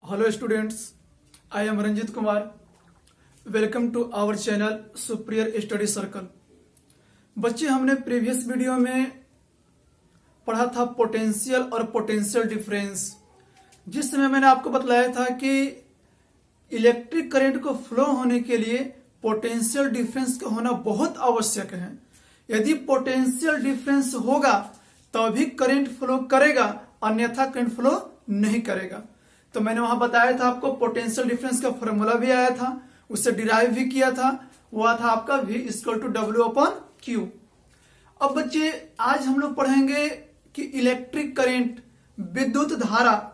Hello students, I am Ranjit Kumar. Welcome to our channel Superior Study Circle. बच्चे हमने previous video में पढ़ा था पोटेंशियल और पोटेंशियल डिफरेंस, जिस समय मैंने आपको बतलाया था कि इलेक्ट्रिक करंट को फ्लो होने के लिए पोटेंशियल डिफरेंस का होना बहुत आवश्यक है। यदि पोटेंशियल डिफरेंस होगा तभी करंट फ्लो करेगा, अन्यथा करंट फ्लो नहीं करेगा। तो मैंने वहां बताया था आपको पोटेंशियल डिफरेंस का फॉर्मूला भी आया था, उससे डिराइव भी किया था, वो था आपका V इक्वल टू W/Q। अब बच्चे आज हम लोग पढ़ेंगे कि इलेक्ट्रिक करंट विद्युत धारा,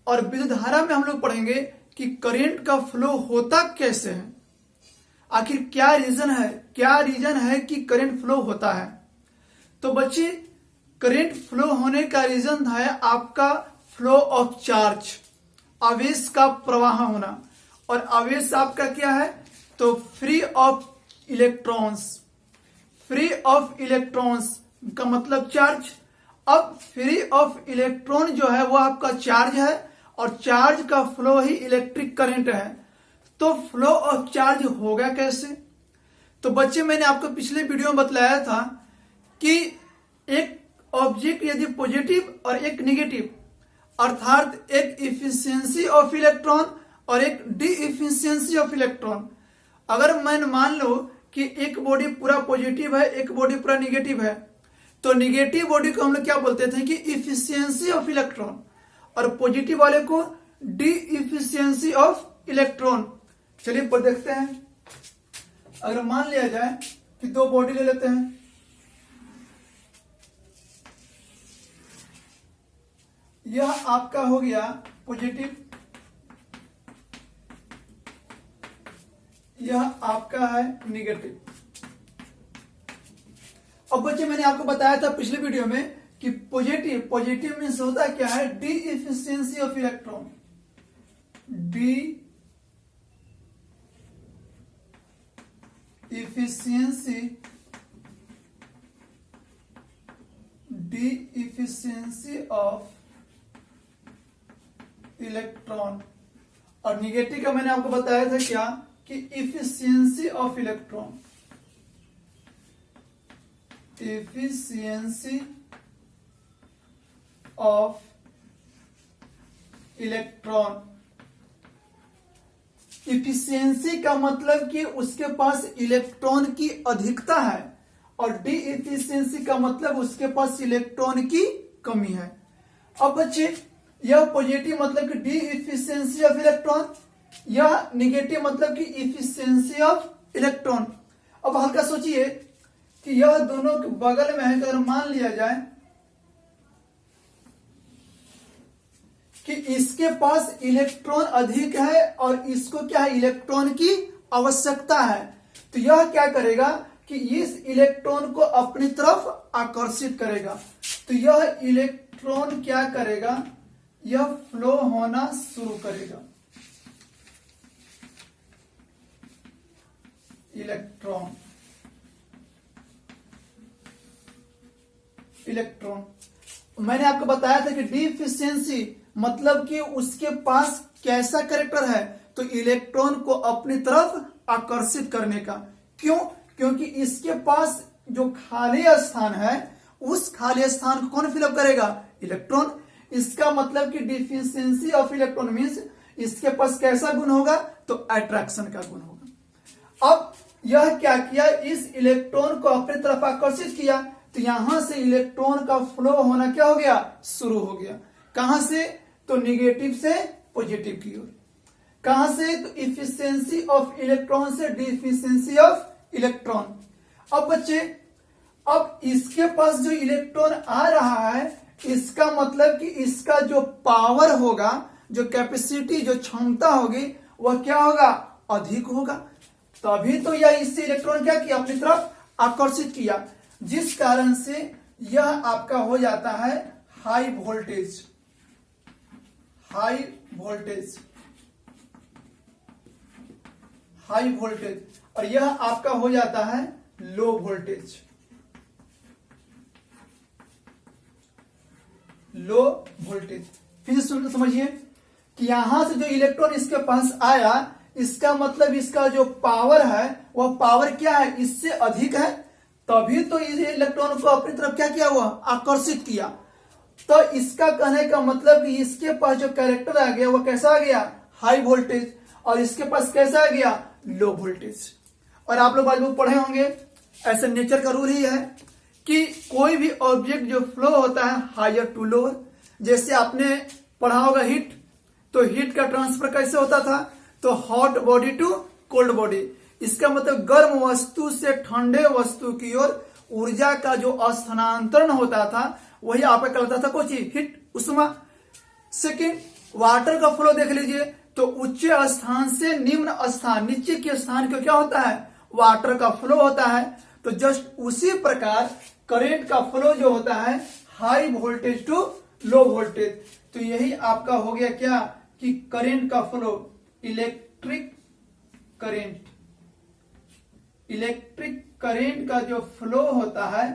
और विद्युत धारा में हम लोग पढ़ेंगे कि करंट का फ्लो होता कैसे है, आखिर क्या रीजन है कि करंट फ्लो होता है। तो बच्चे करंट फ्लो होने का रीजन है आपका फ्लो ऑफ चार्ज, आवेश का प्रवाह होना, और आवेश आपका क्या है तो फ्री ऑफ इलेक्ट्रॉन्स का मतलब चार्ज। अब फ्री ऑफ इलेक्ट्रॉन जो है वो आपका चार्ज है, और चार्ज का फ्लो ही इलेक्ट्रिक करंट है। तो फ्लो ऑफ चार्ज होगा कैसे? तो बच्चे मैंने आपको पिछले वीडियो में बतलाया था कि एक ऑब्जेक्ट यदि पॉजिटिव और एक निगेटिव, अर्थात एक इफिशियंसी ऑफ इलेक्ट्रॉन और एक डी इफिशियंसी ऑफ इलेक्ट्रॉन, अगर मैं मान लो कि एक बॉडी पूरा पॉजिटिव है, एक बॉडी पूरा निगेटिव है, तो निगेटिव बॉडी को हम लोग क्या बोलते थे कि इफिशियंसी ऑफ इलेक्ट्रॉन, और पॉजिटिव वाले को डी इफिशियंसी ऑफ इलेक्ट्रॉन। चलिए पर देखते हैं। अगर मान लिया जाए कि दो बॉडी ले लेते हैं, यह आपका हो गया पॉजिटिव, यह आपका है निगेटिव। अब बच्चे मैंने आपको बताया था पिछले वीडियो में कि पॉजिटिव मीन्स होता क्या है D efficiency of electron, D efficiency of electron, और निगेटिव का मैंने आपको बताया था क्या कि efficiency of electron, efficiency of electron. Efficiency का मतलब कि उसके पास इलेक्ट्रॉन की अधिकता है, और डी इफिशियंसी का मतलब उसके पास इलेक्ट्रॉन की कमी है। अब बच्चे यह पॉजिटिव मतलब कि डी इफिशियंसी ऑफ इलेक्ट्रॉन, यह निगेटिव मतलब कि इफिशियंसी ऑफ इलेक्ट्रॉन। अब हल्का सोचिए कि यह दोनों के बगल में है, अगर मान लिया जाए कि इसके पास इलेक्ट्रॉन अधिक है और इसको क्या है इलेक्ट्रॉन की आवश्यकता है, तो यह क्या करेगा कि इस इलेक्ट्रॉन को अपनी तरफ आकर्षित करेगा। तो यह इलेक्ट्रॉन क्या करेगा, यह फ्लो होना शुरू करेगा। इलेक्ट्रॉन मैंने आपको बताया था कि डी इफिशियंसी मतलब कि उसके पास कैसा कैरेक्टर है, तो इलेक्ट्रॉन को अपनी तरफ आकर्षित करने का। क्यों? क्योंकि इसके पास जो खाली स्थान है उस खाली स्थान को कौन फिलअप करेगा, इलेक्ट्रॉन। इसका मतलब कि डिफिशियंसी ऑफ इलेक्ट्रॉन मींस इसके पास कैसा गुण होगा, तो अट्रैक्शन का गुण होगा। अब यह क्या किया, इस इलेक्ट्रॉन को अपनी तरफ आकर्षित किया, तो यहां से इलेक्ट्रॉन का फ्लो होना क्या हो गया, शुरू हो गया। कहां से, तो निगेटिव से पॉजिटिव की ओर। कहां से, तो इफिशियंसी ऑफ इलेक्ट्रॉन से डिफिशियंसी ऑफ इलेक्ट्रॉन। अब बच्चे अब इसके पास जो इलेक्ट्रॉन आ रहा है, इसका मतलब कि इसका जो पावर होगा, जो कैपेसिटी, जो क्षमता होगी, वह क्या होगा, अधिक होगा। तभी तो यह इससे इलेक्ट्रॉन क्या किया, अपनी तरफ आकर्षित किया, जिस कारण से यह आपका हो जाता है हाई वोल्टेज, और यह आपका हो जाता है लो वोल्टेज। फिर से समझिए कि यहां से जो इलेक्ट्रॉन इसके पास आया, इसका मतलब इसका जो पावर है वह पावर क्या है, इससे अधिक है, तभी तो इस इलेक्ट्रॉन को अपनी तरफ क्या किया हुआ, आकर्षित किया। तो इसका कहने का मतलब कि इसके पास जो कैरेक्टर आ गया वह कैसा आ गया, हाई वोल्टेज, और इसके पास कैसा आ गया, लो वोल्टेज। और आप लोग आज पढ़े होंगे, ऐसे नेचर का रूल ही है कि कोई भी ऑब्जेक्ट जो फ्लो होता है हायर टू लोअर, जैसे आपने पढ़ा होगा हीट, तो हीट का ट्रांसफर कैसे होता था, तो hot body to cold body, इसका मतलब गर्म वस्तु से ठंडे वस्तु की ओर ऊर्जा का जो स्थानांतरण होता था वही आपका कहलाता था कौन चीज, हीट, उष्मा। सेकेंड, वाटर का फ्लो देख लीजिए, तो उच्च स्थान से निम्न स्थान, नीचे के स्थान को क्या होता है, वाटर का फ्लो होता है। तो जस्ट उसी प्रकार करंट का फ्लो जो होता है high voltage to low voltage. तो यही आपका हो गया क्या, कि करंट का flow, electric current, electric current का जो फ्लो होता है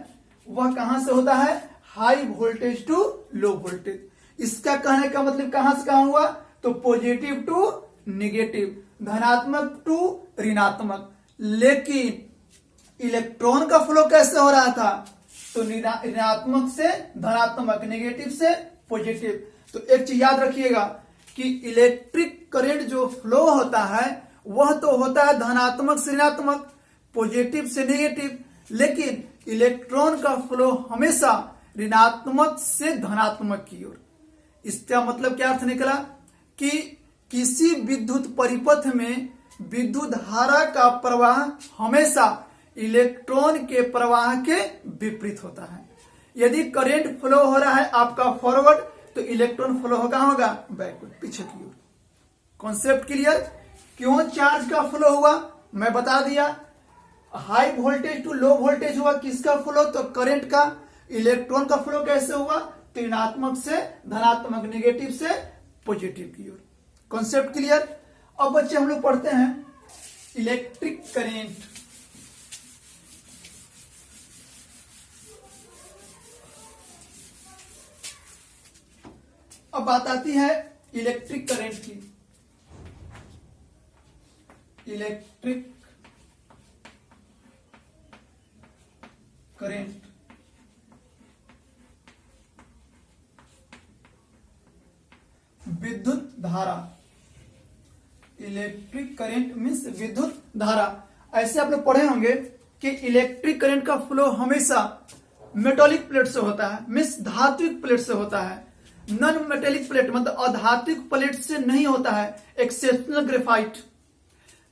वह कहां से होता है, high voltage to low voltage. इसका कहने का मतलब कहां से कहां हुआ, तो पॉजिटिव टू निगेटिव, धनात्मक टू ऋणात्मक। लेकिन इलेक्ट्रॉन का फ्लो कैसे हो रहा था, तो ऋणात्मक से धनात्मक, नेगेटिव से पॉजिटिव। तो एक चीज याद रखिएगा कि इलेक्ट्रिक करंट जो फ्लो होता है वह तो होता है धनात्मक से ऋणात्मक, पॉजिटिव से नेगेटिव, लेकिन इलेक्ट्रॉन का फ्लो हमेशा ऋणात्मक से धनात्मक की ओर। इसका मतलब क्या अर्थ निकला, कि किसी विद्युत परिपथ में विद्युत धारा का प्रवाह हमेशा इलेक्ट्रॉन के प्रवाह के विपरीत होता है। यदि करंट फ्लो हो रहा है आपका फॉरवर्ड, तो इलेक्ट्रॉन फ्लो कहां होगा, बैकवर्ड, पीछे की ओर। Concept clear. क्यों चार्ज का फ्लो हुआ मैं बता दिया, high voltage to low voltage हुआ किसका फ्लो, तो करंट का। इलेक्ट्रॉन का फ्लो कैसे हुआ, तो ऋणात्मक से धनात्मक, नेगेटिव से पॉजिटिव की ओर। Concept clear. अब बच्चे हम लोग पढ़ते हैं इलेक्ट्रिक करंट। अब बात आती है इलेक्ट्रिक करंट की। इलेक्ट्रिक करंट, विद्युत धारा। इलेक्ट्रिक करंट मीन्स विद्युत धारा। ऐसे आप लोग पढ़े होंगे कि इलेक्ट्रिक करंट का फ्लो हमेशा मेटालिक प्लेट से होता है, मीन्स धात्विक प्लेट से होता है। नॉन मेटेलिक प्लेट मतलब अधात्विक प्लेट से नहीं होता है, एक्सेप्शनल ग्रेफाइट।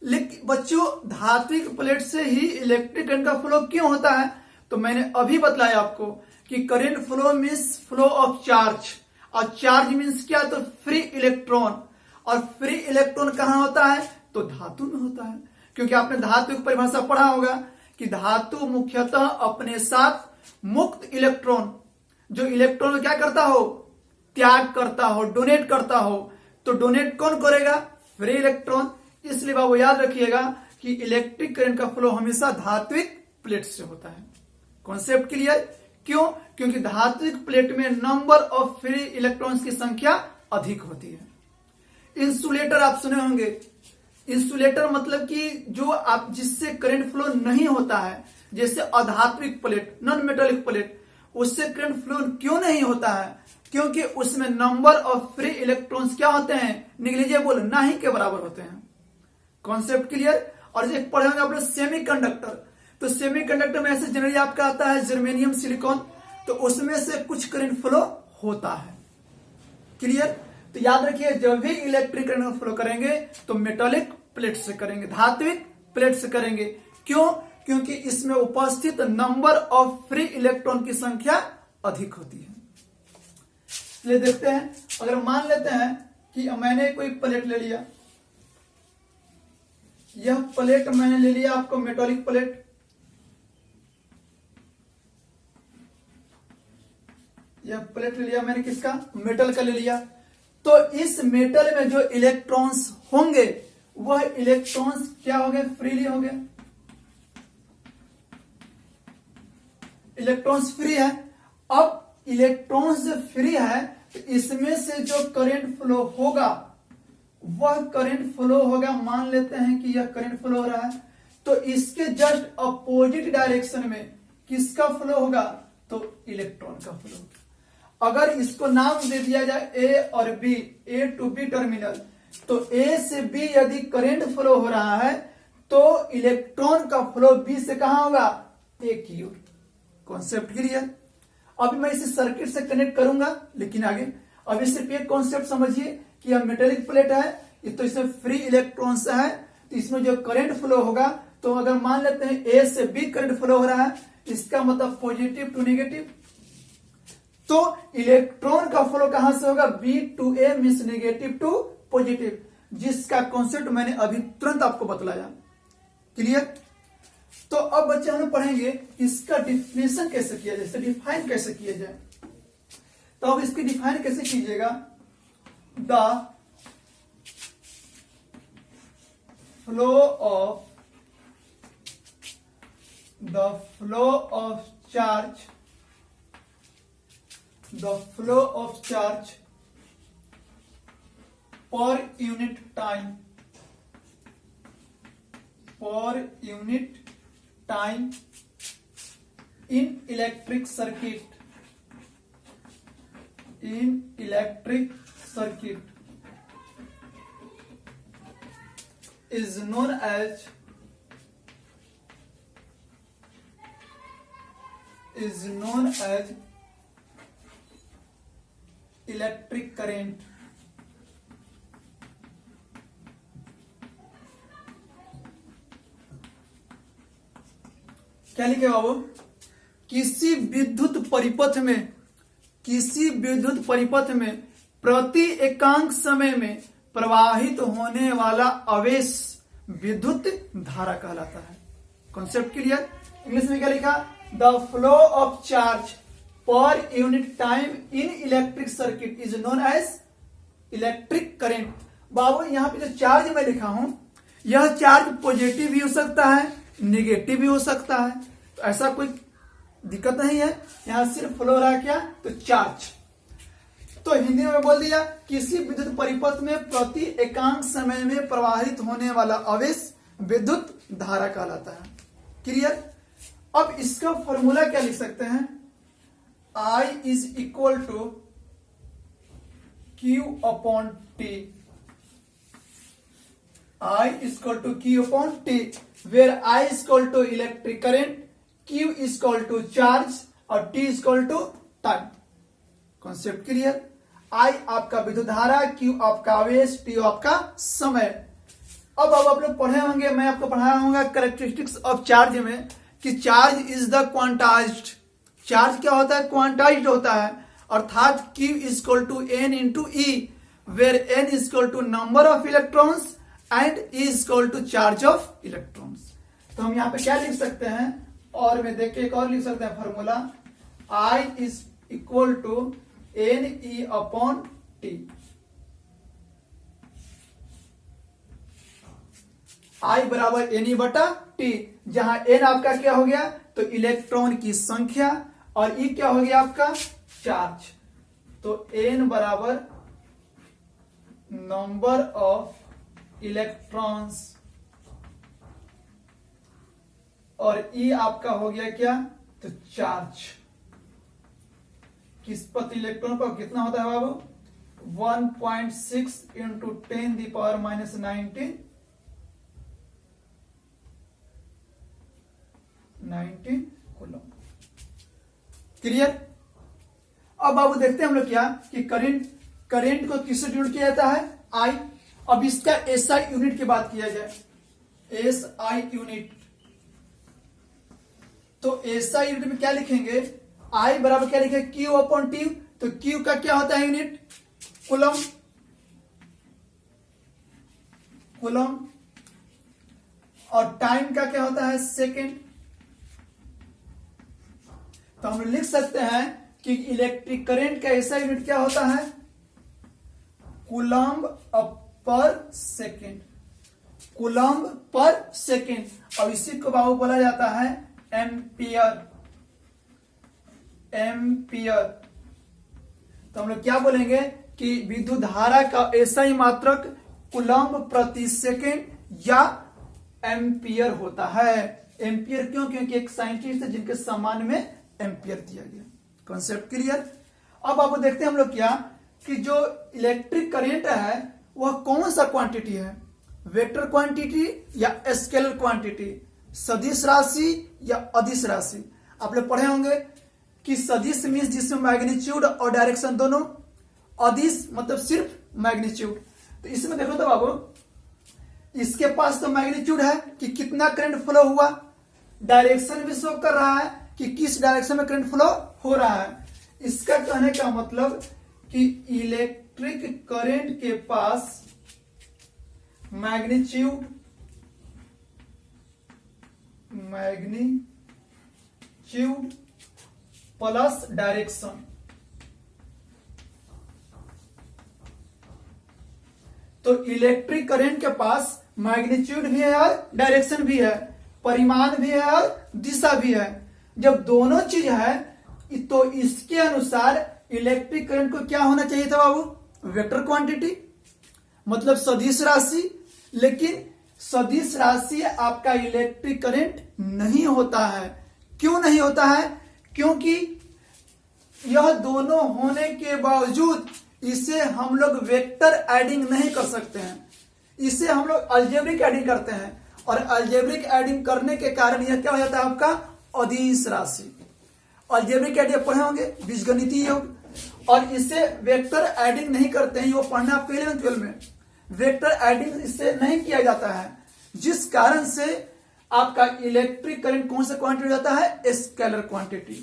लेकिन बच्चों धात्विक प्लेट से ही इलेक्ट्रिक करंट का फ्लो क्यों होता है, तो मैंने अभी बतलाया आपको कि current flow means flow of charge, और चार्ज मीन्स क्या, तो फ्री इलेक्ट्रॉन। और फ्री इलेक्ट्रॉन कहां होता है, तो धातु में होता है। क्योंकि आपने धातु की परिभाषा पढ़ा होगा कि धातु मुख्यतः अपने साथ मुक्त इलेक्ट्रॉन, जो इलेक्ट्रॉन क्या करता हो, त्याग करता हो, डोनेट करता हो। तो डोनेट कौन करेगा, फ्री इलेक्ट्रॉन। इसलिए बाबू याद रखिएगा कि इलेक्ट्रिक करंट का फ्लो हमेशा धात्विक प्लेट से होता है। Concept clear. क्यों, क्योंकि धात्विक प्लेट में नंबर ऑफ फ्री इलेक्ट्रॉन्स की संख्या अधिक होती है। इंसुलेटर आप सुने होंगे, इंसुलेटर मतलब कि जो आप जिससे करंट फ्लो नहीं होता है, जैसे अधात्विक प्लेट, नॉन मेटालिक प्लेट, उससे करंट फ्लो क्यों नहीं होता है, क्योंकि उसमें नंबर ऑफ फ्री इलेक्ट्रॉन्स क्या होते हैं, निग्लिजिबल, ना ही के बराबर होते हैं। Concept clear. और एक पढ़ेंगे आप लोग सेमीकंडक्टर। तो सेमीकंडक्टर में ऐसे जनरली आपका आता है जर्मेनियम सिलिकॉन, तो उसमें से कुछ करंट फ्लो होता है। क्लियर। तो याद रखिए जब भी इलेक्ट्रिक करंट फ्लो करेंगे तो मेटालिक प्लेट से करेंगे, धात्विक प्लेट से करेंगे। क्यों, क्योंकि इसमें उपस्थित नंबर ऑफ फ्री इलेक्ट्रॉन की संख्या अधिक होती है। इसलिए देखते हैं, अगर मान लेते हैं कि मैंने कोई प्लेट ले लिया, यह प्लेट मैंने ले लिया आपको मेटालिक प्लेट, यह प्लेट ले लिया मैंने किसका, मेटल का ले लिया। तो इस मेटल में जो इलेक्ट्रॉन्स होंगे वह इलेक्ट्रॉन्स क्या हो गए, फ्रीली हो गए, इलेक्ट्रॉन्स फ्री है। अब इलेक्ट्रॉन्स फ्री है तो इसमें से जो करंट फ्लो होगा वह करंट फ्लो होगा, मान लेते हैं कि यह करंट फ्लो हो रहा है, तो इसके जस्ट अपोजिट डायरेक्शन में किसका फ्लो होगा, तो इलेक्ट्रॉन का फ्लो होगा। अगर इसको नाम दे दिया जाए ए और B, A to B terminal, तो ए से बी यदि करंट फ्लो हो रहा है तो इलेक्ट्रॉन का फ्लो बी से कहां होगा, ए की ओर। Concept clear. अभी मैं इसे सर्किट से कनेक्ट करूंगा, लेकिन आगे अभी सिर्फ एक कॉन्सेप्ट समझिए कि यह मेटेलिक प्लेट है, तो इसमें फ्री इलेक्ट्रॉन्स है, तो इसमें जो करंट फ्लो होगा, तो अगर मान लेते हैं ए से बी करंट फ्लो हो रहा है, इसका मतलब पॉजिटिव टू नेगेटिव, तो इलेक्ट्रॉन का फ्लो कहां से होगा, B to A means negative to positive, जिसका कॉन्सेप्ट मैंने अभी तुरंत आपको बतलाया। क्लियर। तो अब बच्चे हम लोग पढ़ेंगे इसका डिफिनेशन कैसे किया जाए, डिफाइन कैसे किया जाए। तो अब इसकी डिफाइन कैसे कीजिएगा, the flow of charge, the flow of charge per unit time in electric circuit is known as electric current. क्या लिखे बाबू, किसी विद्युत परिपथ में प्रति एकांक समय में प्रवाहित होने वाला आवेश विद्युत धारा कहलाता है। Concept clear. इंग्लिश में क्या लिखा, the flow of charge per unit time in electric circuit is known as electric current. बाबू यहां पे जो चार्ज मैं लिखा हूं, यह चार्ज पॉजिटिव भी हो सकता है, नेगेटिव भी हो सकता है, तो ऐसा कोई दिक्कत नहीं है। यहां सिर्फ फ्लो रहा क्या, तो चार्ज। तो हिंदी में बोल दिया, किसी विद्युत परिपथ में प्रति एकांक समय में प्रवाहित होने वाला आवेश विद्युत धारा कहलाता है। क्लियर। अब इसका फॉर्मूला क्या लिख सकते हैं, I is equal to Q upon T. I is equal to Q upon T, where I is equal to electric current, Q is equal to charge और T is equal to time. Concept clear. I आपका विद्युत धारा, Q आपका आवेश, T आपका समय। अब आप लोग पढ़े होंगे, मैं आपको पढ़ाया होगा कैरेक्टरिस्टिक्स ऑफ चार्ज में, कि charge is the quantized. Charge क्या होता है, क्वांटाइज्ड होता है, अर्थात Q is equal to N into E, where N is equal to number of electrons and E is equal to charge of electrons. तो हम यहाँ पे क्या लिख सकते हैं, और में देख के एक और लिख सकते हैं formula, I is equal to N E upon T। I बराबर NE बटा T, जहां N आपका क्या हो गया, तो इलेक्ट्रॉन की संख्या, और E क्या हो गया आपका, चार्ज। तो N बराबर नंबर ऑफ इलेक्ट्रॉन्स, और E आपका हो गया क्या, तो चार्ज। किस प्रति इलेक्ट्रॉन पर कितना होता है बाबू, 1.6 इंटू 10⁻⁻19 कूलम। क्लियर। अब बाबू देखते हैं हम लोग क्या, कि करंट को किससे डिनोट किया जाता है, I। अब इसका SI यूनिट की बात किया जाए, SI यूनिट, तो SI यूनिट में क्या लिखेंगे, I बराबर क्या लिखेंगे, Q अपॉन T। तो Q का क्या होता है यूनिट, कूलम, और टाइम का क्या होता है, सेकेंड। तो हम लिख सकते हैं कि इलेक्ट्रिक करंट का ऐसा यूनिट क्या होता है, कूलम्ब पर सेकेंड, कूलम्ब पर सेकेंड। और इसी को बाबू बोला जाता है एम्पियर। तो हम लोग क्या बोलेंगे कि विद्युत धारा का ऐसा ही मात्रक कूलम्ब प्रति सेकेंड या एम्पियर होता है। एम्पियर क्यों? क्योंकि एक साइंटिस्ट है जिनके सम्मान में एम्पियर दिया गया। Concept clear. अब आप देखते हैं हम लोग क्या कि जो इलेक्ट्रिक करंट है वह कौन सा क्वांटिटी है, वेक्टर क्वांटिटी या स्केलर क्वांटिटी, सदिश राशि या अदिश राशि। आप लोग पढ़े होंगे कि सदिश मीन्स जिसमें मैग्नीट्यूड और डायरेक्शन दोनों, अदिश मतलब सिर्फ मैग्नीट्यूड। तो इसमें देखो तो बाबू, इसके पास तो मैग्नीट्यूड है कि कितना करंट फ्लो हुआ, डायरेक्शन भी शो कर रहा है कि किस डायरेक्शन में करंट फ्लो हो रहा है। इसका कहने का मतलब कि इलेक्ट्रिक करंट के पास मैग्नीट्यूड प्लस डायरेक्शन, तो इलेक्ट्रिक करंट के पास मैग्नीट्यूड भी है और डायरेक्शन भी है, परिमाण भी है और दिशा भी है। जब दोनों चीज है तो इसके अनुसार इलेक्ट्रिक करंट को क्या होना चाहिए था बाबू, वेक्टर क्वांटिटी मतलब सदिश राशि। लेकिन सदिश राशि आपका इलेक्ट्रिक करंट नहीं होता है। क्यों नहीं होता है? क्योंकि यह दोनों होने के बावजूद इसे हम लोग वेक्टर एडिंग नहीं कर सकते हैं, इसे हम लोग अलजेब्रिक एडिंग करते हैं। और अलजेब्रिक एडिंग करने के कारण यह क्या हो जाता है आपका अदिश राशि। अलजेब्रिक एडिंग पढ़े होंगे, बीजगणितीय योग, और इसे वेक्टर एडिंग नहीं करते हैं। वो पढ़ना आपको 11th 12 में, वेक्टर एडिंग इससे नहीं किया जाता है, जिस कारण से आपका इलेक्ट्रिक करंट कौन सा क्वांटिटी हो जाता है, स्केलर क्वांटिटी।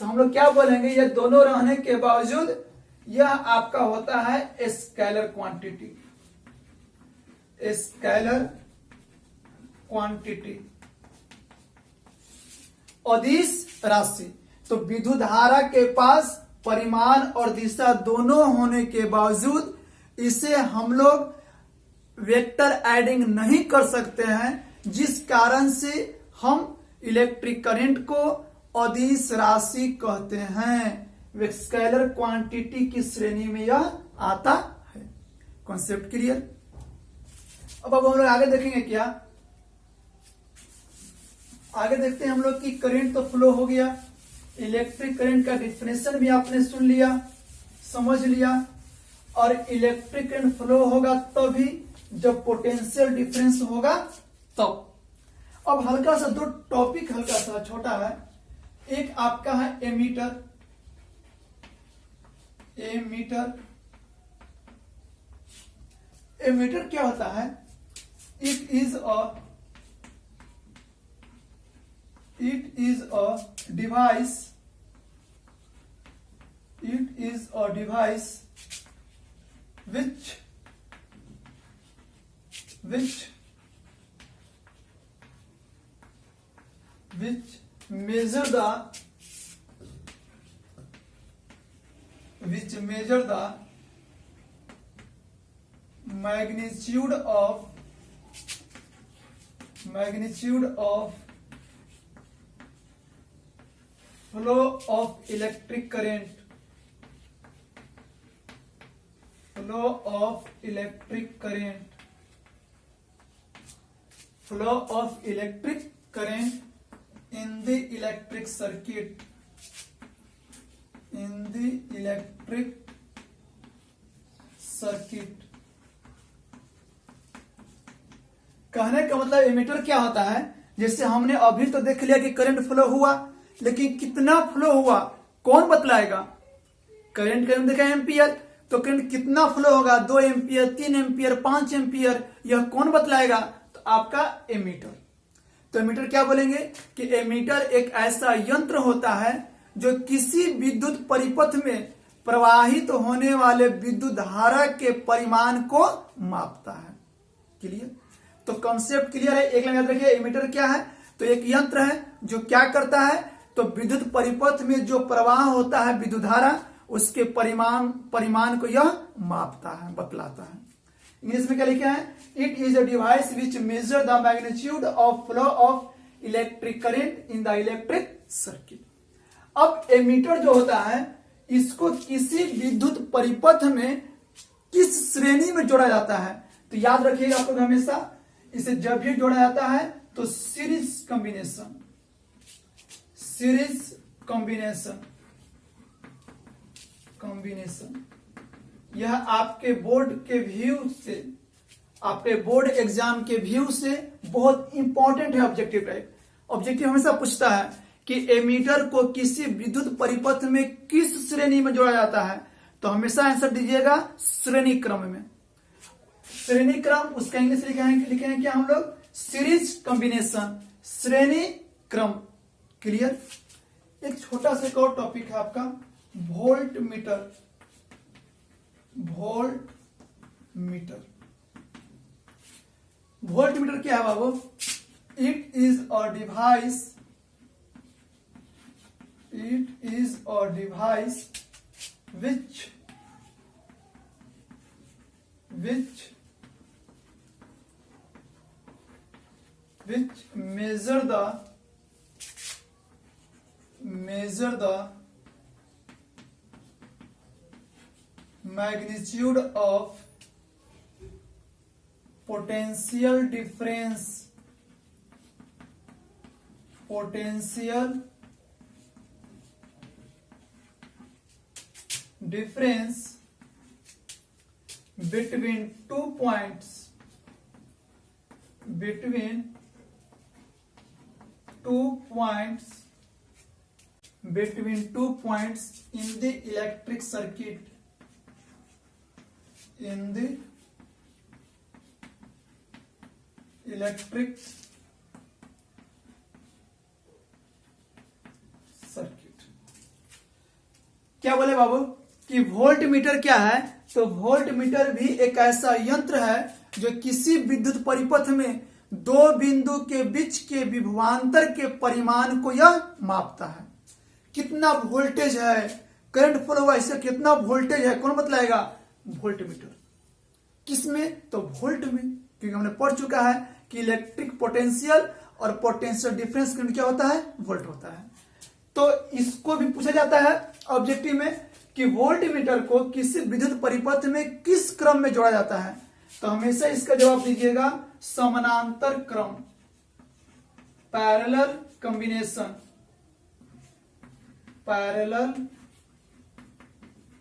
तो हम लोग क्या बोलेंगे, ये दोनों रहने के बावजूद यह आपका होता है स्केलर क्वांटिटी, स्केलर क्वांटिटी, अदिश राशि। तो विद्युत धारा के पास परिमाण और दिशा दोनों होने के बावजूद इसे हम लोग वेक्टर एडिंग नहीं कर सकते हैं, जिस कारण से हम इलेक्ट्रिक करंट को अदिश राशि कहते हैं। स्केलर क्वांटिटी की श्रेणी में यह आता है। Concept clear. अब हम लोग आगे देखेंगे क्या, आगे देखते हैं हम लोग कि करंट तो फ्लो हो गया, इलेक्ट्रिक करंट का डिफिनेशन भी आपने सुन लिया, समझ लिया। और इलेक्ट्रिक करंट फ्लो होगा तभी जब पोटेंशियल डिफरेंस होगा तब। अब हल्का सा दो टॉपिक हल्का सा छोटा है। एक आपका है एमीटर। एमीटर क्या होता है? It is a device which measure the magnitude of flow of electric current, in the electric circuit, कहने का मतलब एमीटर क्या होता है, जैसे हमने अभी तो देख लिया कि करंट फ्लो हुआ, लेकिन कितना फ्लो हुआ कौन बतलाएगा? करंट देखा एम्पियर, तो करंट कितना फ्लो होगा, 2 एम्पियर, 3 एम्पियर, 5 एम्पियर, यह कौन बतलाएगा? तो आपका एमीटर। तो एमीटर क्या बोलेंगे कि एमीटर एक ऐसा यंत्र होता है जो किसी विद्युत परिपथ में प्रवाहित होने वाले विद्युत धारा के परिमाण को मापता है। क्लियर? तो कॉन्सेप्ट क्लियर है। एक लाइन याद रखिए, एमीटर क्या है? तो एक यंत्र है जो क्या करता है, तो विद्युत परिपथ में जो प्रवाह होता है विद्युत धारा, उसके परिमाण को यह मापता है, बतलाता है। इंग्लिश में क्या लिखा है? It is a device which measure the magnitude of flow of electric current in the electric circuit. अब एमीटर जो होता है, इसको किसी विद्युत परिपथ में किस श्रेणी में जोड़ा जाता है, तो याद रखिएगा आप लोग हमेशा, इसे जब भी जोड़ा जाता है तो series combination, series combination, combination, यह आपके बोर्ड के व्यू से, आपके बोर्ड एग्जाम के व्यू से बहुत इंपॉर्टेंट है। ऑब्जेक्टिव टाइप, ऑब्जेक्टिव हमेशा पूछता है कि एमीटर को किसी विद्युत परिपथ में किस श्रेणी में जोड़ा जाता है, तो हमेशा आंसर दीजिएगा श्रेणी क्रम में। श्रेणी क्रम, उसका इंग्लिश लिखेंगे क्या हम लोग, सीरीज कॉम्बिनेशन, श्रेणी क्रम। क्लियर। एक छोटा सा एक और टॉपिक है आपका voltmeter, voltmeter. Voltmeter क्या है बाबू? It is a device, it is a device which measure the magnitude of potential difference between 2 points, between 2 points in the electric circuit, in the electric circuit. क्या बोले बाबू कि volt meter क्या है? तो volt meter भी एक ऐसा यंत्र है जो किसी विद्युत परिपथ में दो बिंदु के बीच के विभवांतर के परिमाण को यह मापता है। कितना वोल्टेज है, करंट फ्लो हुआ, इससे कितना वोल्टेज है, कौन बतलाएगा? Volt meter. किसमें? तो वोल्ट में, क्योंकि हमने पढ़ चुका है कि इलेक्ट्रिक पोटेंशियल और पोटेंशियल डिफरेंस क्या होता है? वोल्ट होता है। तो इसको भी पूछा जाता है ऑब्जेक्टिव में कि वोल्ट मीटर को किसी विद्युत परिपथ में किस क्रम में जोड़ा जाता है, तो हमेशा इसका जवाब दीजिएगा समानांतर क्रम, पैरेलल कॉम्बिनेशन, पैरेलल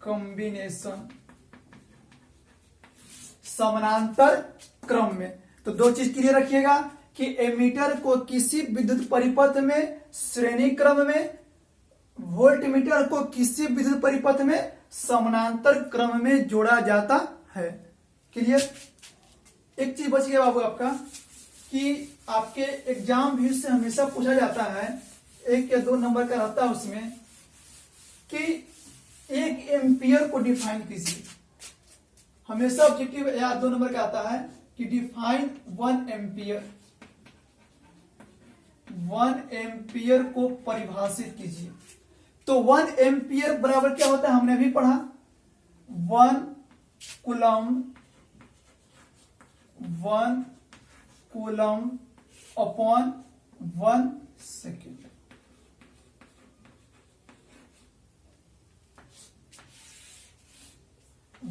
कॉम्बिनेशन, समानांतर क्रम में। तो दो चीज क्लियर रखिएगा कि एमीटर को किसी विद्युत परिपथ में श्रेणी क्रम में, वोल्ट मीटर को किसी विद्युत परिपथ में समानांतर क्रम में जोड़ा जाता है। क्लियर। एक चीज बच गया बाबू आपका कि आपके एग्जाम भी से हमेशा पूछा जाता है, 1 या 2 नंबर का रहता है उसमें, कि 1 एम्पियर को डिफाइन कीजिए। हमेशा ऑब्जेक्टिव या 2 नंबर का आता है कि डिफाइन 1 एम्पियर, 1 एम्पियर को परिभाषित कीजिए। तो 1 एम्पियर बराबर क्या होता है? हमने अभी पढ़ा 1 coulomb upon 1 second.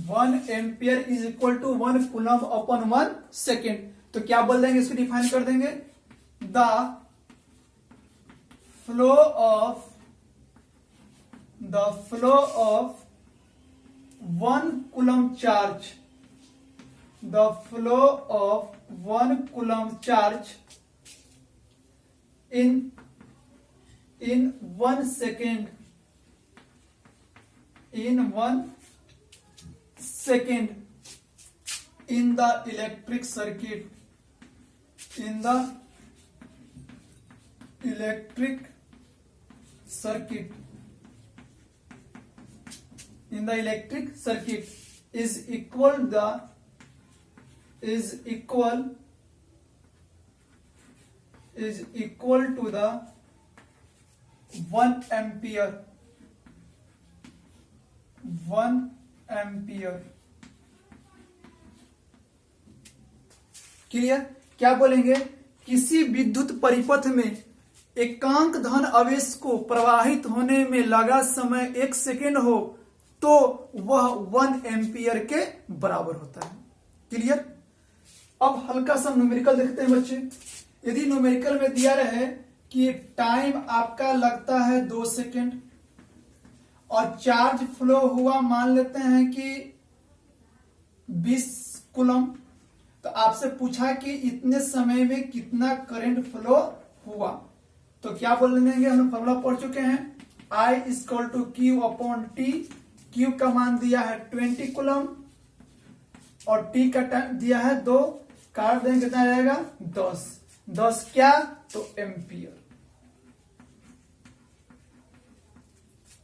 One ampere is equal to 1 coulomb upon 1 second. तो क्या बोल देंगे? इसको डिफाइन कर देंगे, the flow of 1 coulomb charge, the flow of 1 coulomb charge in 1 second, in 1 second in the electric circuit, in the electric circuit, in the electric circuit is equal to the 1 ampere, 1 ampere. Clear. क्या बोलेंगे? किसी विद्युत परिपथ में एकांक धन आवेश को प्रवाहित होने में लगा समय 1 सेकेंड हो तो वह 1 एम्पियर के बराबर होता है। क्लियर। अब हल्का सा न्यूमेरिकल देखते हैं बच्चे। यदि न्यूमेरिकल में दिया रहे कि टाइम आपका लगता है 2 सेकेंड और चार्ज फ्लो हुआ मान लेते हैं कि 20 कूलम, तो आपसे पूछा कि इतने समय में कितना करंट फ्लो हुआ, तो क्या बोल लेंगे, हम फॉर्मूला पढ़ चुके हैं, I equal to Q upon T. Q का मान दिया है 20 कूलम और टी का टाइम दिया है 2, काट देंगे कितना रहेगा 10 क्या, तो एम्पियर।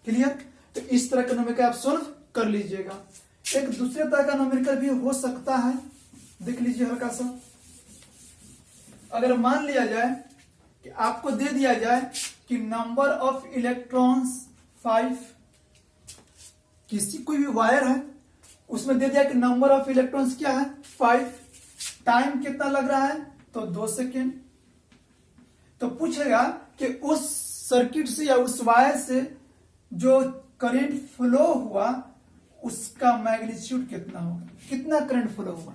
क्लियर। तो इस तरह का न्यूमेरिकल आप सोल्व कर लीजिएगा। एक दूसरे तरह का न्यूमेरिकल भी हो सकता है, देख लीजिए हल्का सा। अगर मान लिया जाए कि आपको दे दिया जाए कि नंबर ऑफ इलेक्ट्रॉन्स 5, किसी कोई भी वायर है उसमें दे दिया कि नंबर ऑफ इलेक्ट्रॉन्स क्या है 5, टाइम कितना लग रहा है, तो 2 सेकेंड। तो पूछेगा कि उस सर्किट से या उस वायर से जो करंट फ्लो हुआ उसका मैग्नीट्यूड कितना होगा, कितना करंट फ्लो हुआ।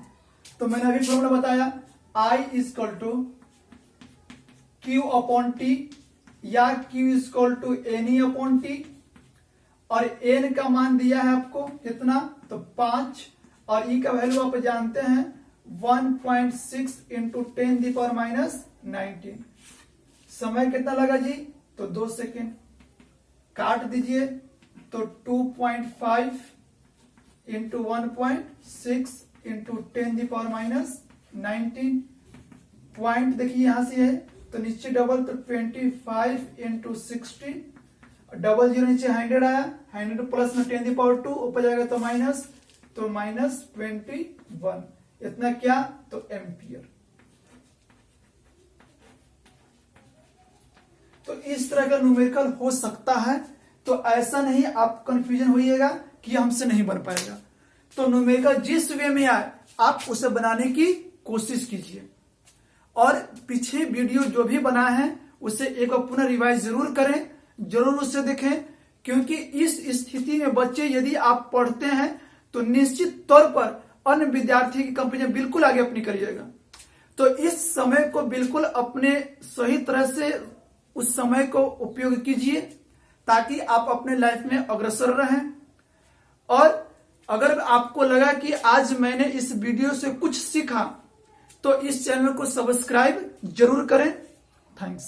तो मैंने अभी फॉर्मूला बताया, I equal to Q upon T या Q equal to N E upon T, और एन का मान दिया है आपको कितना, तो 5, और ई का वैल्यू आप जानते हैं 1.6 इंटू 10⁻⁻⁹। समय कितना लगा जी, तो 2 सेकेंड। काट दीजिए तो 2.5 इंटू 1.6 इंटू 10⁻⁻⁹। पॉइंट देखिए यहां से है तो नीचे डबल, तो 25 इंटू 60, डबल जीरो नीचे 100 आया, 100 प्लस में 10⁻², ऊपर जाएगा तो माइनस, तो -21, इतना क्या, तो एम्पियर। तो इस तरह का न्यूमेरिकल हो सकता है। तो ऐसा नहीं आप कंफ्यूजन होइएगा कि हमसे नहीं बन पाएगा। तो न्यूमेरिकल जिस वे में आए आप उसे बनाने की कोशिश कीजिए, और पीछे वीडियो जो भी बना है उसे एक बार पुनः रिवाइज जरूर करें, जरूर उसे देखें, क्योंकि इस स्थिति में बच्चे यदि आप पढ़ते हैं तो निश्चित तौर पर अन्य विद्यार्थी की कंपनी बिल्कुल आगे अपनी करिएगा। तो इस समय को बिल्कुल अपने सही तरह से उस समय को उपयोग कीजिए ताकि आप अपने लाइफ में अग्रसर रहें। और अगर आपको लगा कि आज मैंने इस वीडियो से कुछ सीखा तो इस चैनल को सब्सक्राइब जरूर करें। थैंक्स।